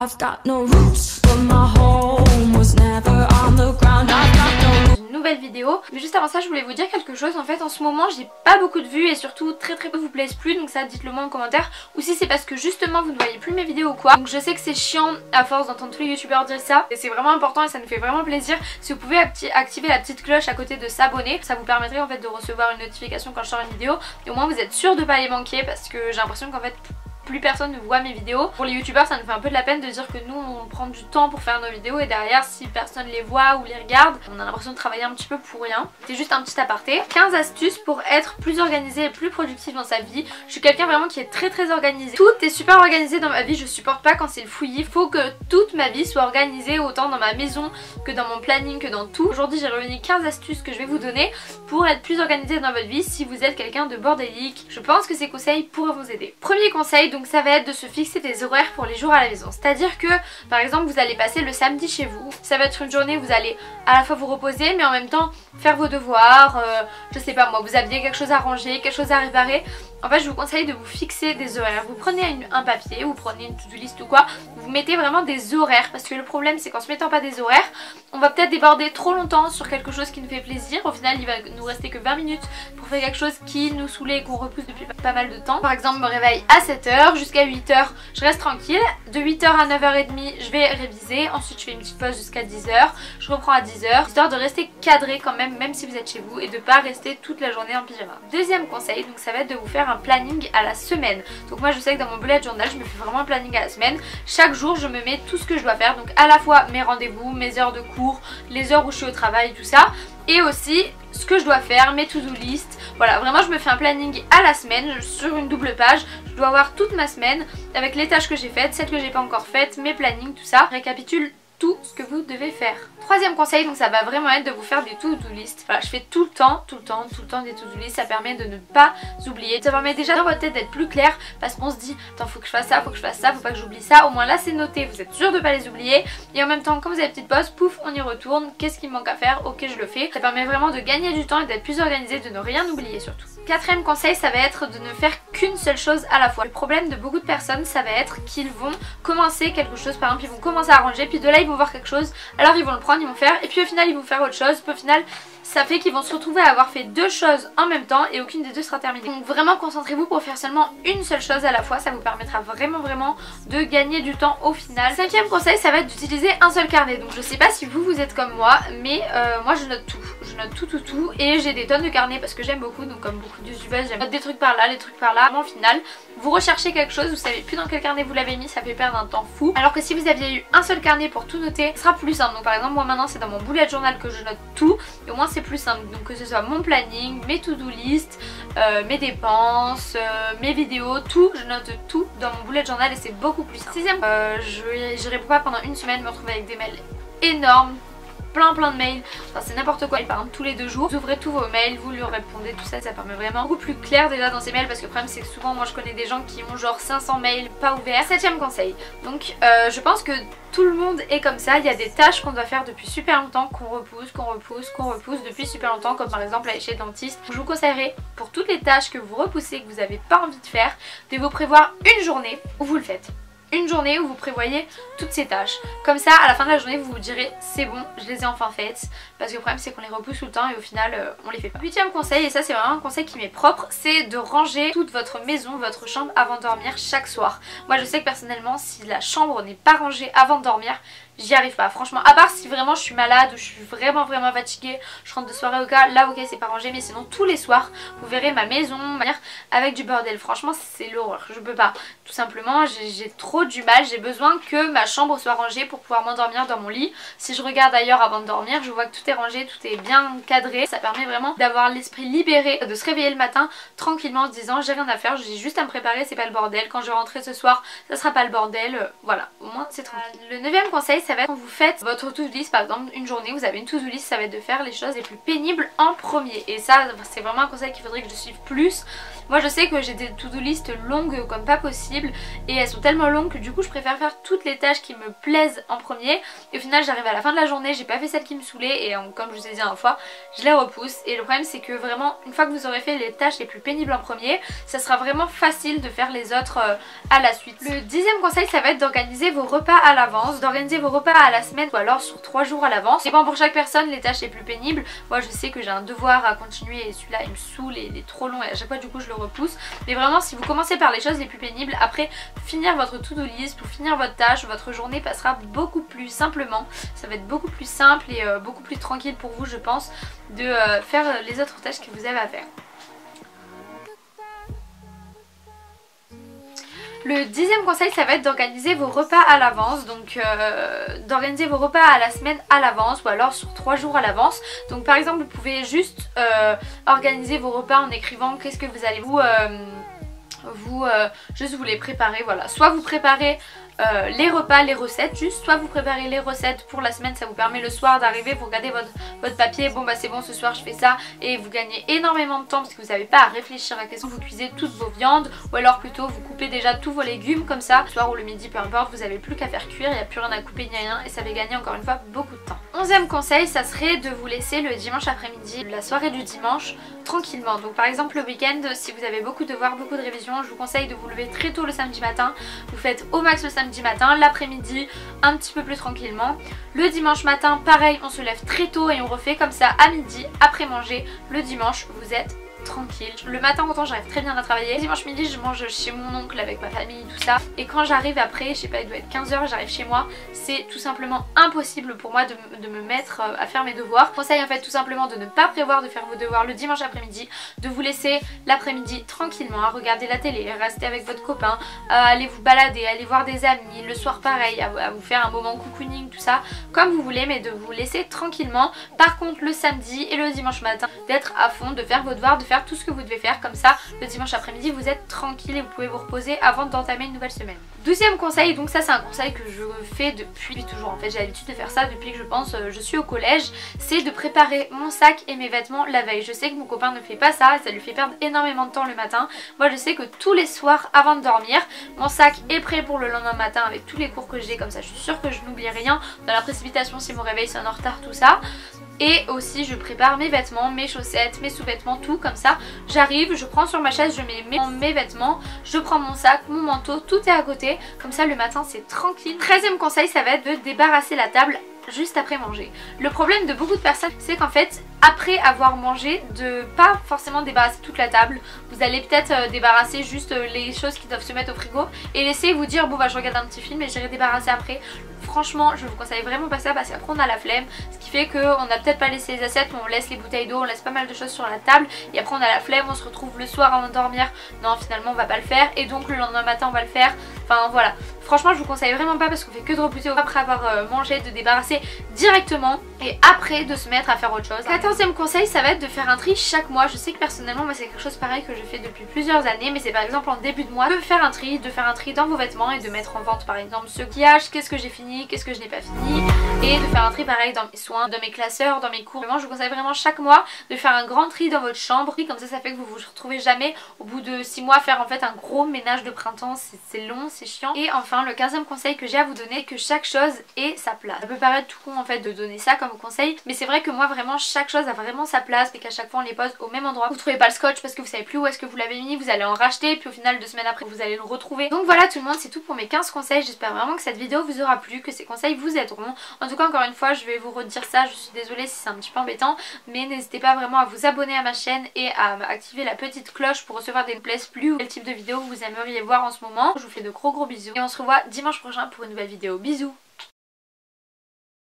I've got no roots, but my home was never on the ground. I've got no... Une nouvelle vidéo, mais juste avant ça je voulais vous dire quelque chose. En fait en ce moment j'ai pas beaucoup de vues et surtout très peu vous plaisent plus, donc ça dites le moi en commentaire, ou si c'est parce que justement vous ne voyez plus mes vidéos ou quoi. Donc je sais que c'est chiant à force d'entendre tous les youtubeurs dire ça, et c'est vraiment important et ça nous fait vraiment plaisir. Si vous pouvez activer la petite cloche à côté de s'abonner, ça vous permettrait en fait de recevoir une notification quand je sors une vidéo, et au moins vous êtes sûr de pas les manquer, parce que j'ai l'impression qu'en fait plus personne ne voit mes vidéos. Pour les youtubeurs ça nous fait un peu de la peine de dire que nous on prend du temps pour faire nos vidéos et derrière si personne les voit ou les regarde, on a l'impression de travailler un petit peu pour rien. C'est juste un petit aparté. 15 astuces pour être plus organisé et plus productif dans sa vie. Je suis quelqu'un vraiment qui est très organisé. Tout est super organisé dans ma vie, je supporte pas quand c'est le fouillis. Faut que toute ma vie soit organisée, autant dans ma maison que dans mon planning, que dans tout. Aujourd'hui j'ai réuni 15 astuces que je vais vous donner pour être plus organisé dans votre vie si vous êtes quelqu'un de bordélique. Je pense que ces conseils pourraient vous aider. Premier conseil, donc ça va être de se fixer des horaires pour les jours à la maison. C'est-à-dire que par exemple vous allez passer le samedi chez vous, ça va être une journée où vous allez à la fois vous reposer mais en même temps faire vos devoirs, je sais pas moi, vous aviez quelque chose à ranger, quelque chose à réparer. En fait je vous conseille de vous fixer des horaires. Vous prenez un papier, vous prenez une to-do list ou quoi, vous mettez vraiment des horaires, parce que le problème c'est qu'en se mettant pas des horaires, on va peut-être déborder trop longtemps sur quelque chose qui nous fait plaisir. Au final il va nous rester que 20 minutes pour faire quelque chose qui nous saoulait et qu'on repousse depuis pas mal de temps. Par exemple je me réveille à 7h, jusqu'à 8h je reste tranquille, de 8h à 9h30 je vais réviser, ensuite je fais une petite pause jusqu'à 10h, je reprends à 10h, histoire de rester cadré quand même si vous êtes chez vous, et de pas rester toute la journée en pyjama. Deuxième conseil, donc ça va être de vous faire un planning à la semaine. Donc moi je sais que dans mon bullet journal je me fais vraiment un planning à la semaine. Chaque jour je me mets tout ce que je dois faire, donc à la fois mes rendez-vous, mes heures de cours, les heures où je suis au travail, tout ça, et aussi ce que je dois faire, mes to-do list. Voilà, vraiment je me fais un planning à la semaine sur une double page. Je dois avoir toute ma semaine avec les tâches que j'ai faites, celles que j'ai pas encore faites, mes plannings, tout ça. Je récapitule tout ce que vous devez faire. Troisième conseil, donc ça va vraiment être de vous faire des to-do list. Voilà, je fais tout le temps des to-do list, ça permet de ne pas oublier. Ça permet déjà dans votre tête d'être plus clair, parce qu'on se dit attends faut que je fasse ça, faut que je fasse ça, faut pas que j'oublie ça. Au moins là c'est noté, vous êtes sûr de pas les oublier, et en même temps quand vous avez une petite pause, pouf on y retourne, qu'est-ce qui me manque à faire, ok je le fais. Ça permet vraiment de gagner du temps et d'être plus organisé, de ne rien oublier surtout. Quatrième conseil, ça va être de ne faire qu'une seule chose à la fois. Le problème de beaucoup de personnes ça va être qu'ils vont commencer quelque chose, par exemple ils vont commencer à ranger, puis de là ils vont voir quelque chose, alors ils vont le prendre, ils vont faire, et puis au final ils vont faire autre chose, puis au final ça fait qu'ils vont se retrouver à avoir fait deux choses en même temps et aucune des deux sera terminée. Donc vraiment concentrez-vous pour faire seulement une seule chose à la fois, ça vous permettra vraiment de gagner du temps au final. Cinquième conseil, ça va être d'utiliser un seul carnet. Donc je sais pas si vous êtes comme moi, mais moi je note tout. Je note tout et j'ai des tonnes de carnets parce que j'aime beaucoup, donc comme beaucoup de youtubeuses j'aime mettre des trucs par là, les trucs par là. Au final vous recherchez quelque chose, vous savez plus dans quel carnet vous l'avez mis, ça fait perdre un temps fou. Alors que si vous aviez eu un seul carnet pour tout noter, ce sera plus simple. Donc par exemple moi maintenant c'est dans mon bullet journal que je note tout, et au moins c'est plus simple. Donc que ce soit mon planning, mes to-do list, mes dépenses, mes vidéos, tout, je note tout dans mon bullet journal et c'est beaucoup plus simple. Sixième, je réponds pas pendant une semaine, me retrouver avec des mails énormes, plein de mails, enfin c'est n'importe quoi. Par exemple tous les 2 jours vous ouvrez tous vos mails, vous lui répondez, tout ça, ça permet vraiment beaucoup plus clair déjà dans ces mails, parce que le problème c'est que souvent moi je connais des gens qui ont genre 500 mails pas ouverts. Septième conseil, donc je pense que tout le monde est comme ça, il y a des tâches qu'on doit faire depuis super longtemps, qu'on repousse depuis super longtemps, comme par exemple aller chez le dentiste. Je vous conseillerais pour toutes les tâches que vous repoussez, que vous n'avez pas envie de faire, de vous prévoir une journée où vous le faites. Une journée où vous prévoyez toutes ces tâches. Comme ça à la fin de la journée vous vous direz c'est bon, je les ai enfin faites. Parce que le problème c'est qu'on les repousse tout le temps et au final on les fait pas. Huitième conseil, et ça c'est vraiment un conseil qui m'est propre, c'est de ranger toute votre maison, votre chambre avant de dormir chaque soir. Moi je sais que personnellement si la chambre n'est pas rangée avant de dormir, j'y arrive pas franchement, à part si vraiment je suis malade ou je suis vraiment fatiguée, je rentre de soirée au cas, là ok c'est pas rangé, mais sinon tous les soirs vous verrez ma maison avec du bordel. Franchement c'est l'horreur, je peux pas, tout simplement j'ai trop du mal, j'ai besoin que ma chambre soit rangée pour pouvoir m'endormir dans mon lit. Si je regarde ailleurs avant de dormir, je vois que tout est rangé, tout est bien cadré, ça permet vraiment d'avoir l'esprit libéré, de se réveiller le matin tranquillement en se disant j'ai rien à faire, j'ai juste à me préparer, c'est pas le bordel, quand je rentrerai ce soir ça sera pas le bordel, voilà, au moins c'est tranquille. Le 9e conseil, ça va être quand vous faites votre to-do list, par exemple une journée vous avez une to-do list, ça va être de faire les choses les plus pénibles en premier, et ça c'est vraiment un conseil qu'il faudrait que je suive plus, Moi je sais que j'ai des to-do list longues comme pas possible et elles sont tellement longues que du coup je préfère faire toutes les tâches qui me plaisent en premier et au final j'arrive à la fin de la journée, j'ai pas fait celles qui me saoulaient et comme je vous ai dit une fois, je les repousse. Et le problème c'est que vraiment une fois que vous aurez fait les tâches les plus pénibles en premier, ça sera vraiment facile de faire les autres à la suite. Le 10e conseil, ça va être d'organiser vos repas à l'avance, d'organiser vos repas à la semaine ou alors sur 3 jours à l'avance. Et bon, pour chaque personne les tâches les plus pénibles, moi je sais que j'ai un devoir à continuer et celui-là il me saoule et il est trop long et à chaque fois du coup je le repousse. Mais vraiment si vous commencez par les choses les plus pénibles, après finir votre to-do list ou finir votre tâche, votre journée passera beaucoup plus simplement. Ça va être beaucoup plus simple et beaucoup plus tranquille pour vous je pense de faire les autres tâches que vous avez à faire. Le 10e conseil, ça va être d'organiser vos repas à l'avance, donc d'organiser vos repas à la semaine à l'avance ou alors sur 3 jours à l'avance. Donc par exemple vous pouvez juste organiser vos repas en écrivant qu'est-ce que vous allez juste vous les préparer, voilà. Soit vous préparez les repas, les recettes juste, soit vous préparez les recettes pour la semaine, ça vous permet le soir d'arriver, vous regardez votre papier, bon bah c'est bon ce soir je fais ça et vous gagnez énormément de temps parce que vous n'avez pas à réfléchir à question, vous cuisez toutes vos viandes ou alors plutôt vous coupez déjà tous vos légumes comme ça, le soir ou le midi peu importe, vous n'avez plus qu'à faire cuire, il n'y a plus rien à couper ni rien et ça va gagner encore une fois beaucoup de temps. 11e conseil, ça serait de vous laisser le dimanche après-midi, la soirée du dimanche tranquillement. Donc par exemple le week-end, si vous avez beaucoup de devoirs, beaucoup de révisions, je vous conseille de vous lever très tôt le samedi matin, vous faites au max le samedi matin, l'après-midi un petit peu plus tranquillement. Le dimanche matin pareil, on se lève très tôt et on refait comme ça à midi après manger. Le dimanche vous êtes tranquille. Le matin autant j'arrive très bien à travailler. Dimanche midi je mange chez mon oncle avec ma famille tout ça. Et quand j'arrive après, je sais pas, il doit être 15 h, j'arrive chez moi. C'est tout simplement impossible pour moi de me mettre à faire mes devoirs. Je conseille en fait tout simplement de ne pas prévoir de faire vos devoirs le dimanche après-midi. De vous laisser l'après-midi tranquillement à regarder la télé, à rester avec votre copain, à aller vous balader, à aller voir des amis. Le soir pareil, à vous faire un moment cocooning tout ça. Comme vous voulez mais de vous laisser tranquillement. Par contre le samedi et le dimanche matin d'être à fond, de faire vos devoirs, de faire tout ce que vous devez faire comme ça le dimanche après-midi vous êtes tranquille et vous pouvez vous reposer avant d'entamer une nouvelle semaine. 12e conseil, donc ça c'est un conseil que je fais depuis toujours en fait, j'ai l'habitude de faire ça depuis que je pense je suis au collège, c'est de préparer mon sac et mes vêtements la veille. Je sais que mon copain ne fait pas ça, ça lui fait perdre énormément de temps le matin. Moi je sais que tous les soirs avant de dormir, mon sac est prêt pour le lendemain matin avec tous les cours que j'ai, comme ça je suis sûre que je n'oublie rien dans la précipitation si mon réveil sonne en retard tout ça. Et aussi je prépare mes vêtements, mes chaussettes, mes sous-vêtements, tout comme ça. J'arrive, je prends sur ma chaise, je mets mes vêtements, je prends mon sac, mon manteau, tout est à côté. Comme ça le matin c'est tranquille. 13e conseil, ça va être de débarrasser la table juste après manger. Le problème de beaucoup de personnes c'est qu'en fait après avoir mangé de pas forcément débarrasser toute la table, vous allez peut-être débarrasser juste les choses qui doivent se mettre au frigo et laisser vous dire bon bah je regarde un petit film et j'irai débarrasser après. Franchement je vous conseille vraiment pas ça parce qu'après on a la flemme, ce qui fait qu'on n'a peut-être pas laissé les assiettes mais on laisse les bouteilles d'eau, on laisse pas mal de choses sur la table et après on a la flemme, on se retrouve le soir avant de dormir, non finalement on va pas le faire et donc le lendemain matin on va le faire, enfin voilà. Franchement je vous conseille vraiment pas parce qu'on fait que de repousser après avoir mangé, de débarrasser directement et après de se mettre à faire autre chose. 14e conseil, ça va être de faire un tri chaque mois. Je sais que personnellement moi c'est quelque chose pareil que je fais depuis plusieurs années, mais c'est par exemple en début de mois de faire un tri dans vos vêtements et de mettre en vente par exemple ce maquillage, qu'est-ce que j'ai fini, qu'est-ce que je n'ai pas fini, et de faire un tri pareil dans mes soins, dans mes classeurs, dans mes cours. Vraiment, je vous conseille vraiment chaque mois de faire un grand tri dans votre chambre, comme ça fait que vous vous retrouvez jamais au bout de 6 mois faire en fait un gros ménage de printemps, c'est long, c'est chiant. Et enfin le 15e conseil que j'ai à vous donner, que chaque chose ait sa place. Ça peut paraître tout con en fait de donner ça comme conseil, mais c'est vrai que moi vraiment chaque chose a vraiment sa place et qu'à chaque fois on les pose au même endroit. Vous trouvez pas le scotch parce que vous savez plus où est-ce que vous l'avez mis, vous allez en racheter puis au final 2 semaines après vous allez le retrouver. Donc voilà tout le monde, c'est tout pour mes 15 conseils. J'espère vraiment que cette vidéo vous aura plu, que ces conseils vous aideront. En tout cas encore une fois je vais vous redire ça, je suis désolée si c'est un petit peu embêtant, mais n'hésitez pas vraiment à vous abonner à ma chaîne et à activer la petite cloche pour recevoir des plays plus ou quel type de vidéo vous aimeriez voir en ce moment. Je vous fais de gros bisous et on se revoit dimanche prochain pour une nouvelle vidéo. Bisous.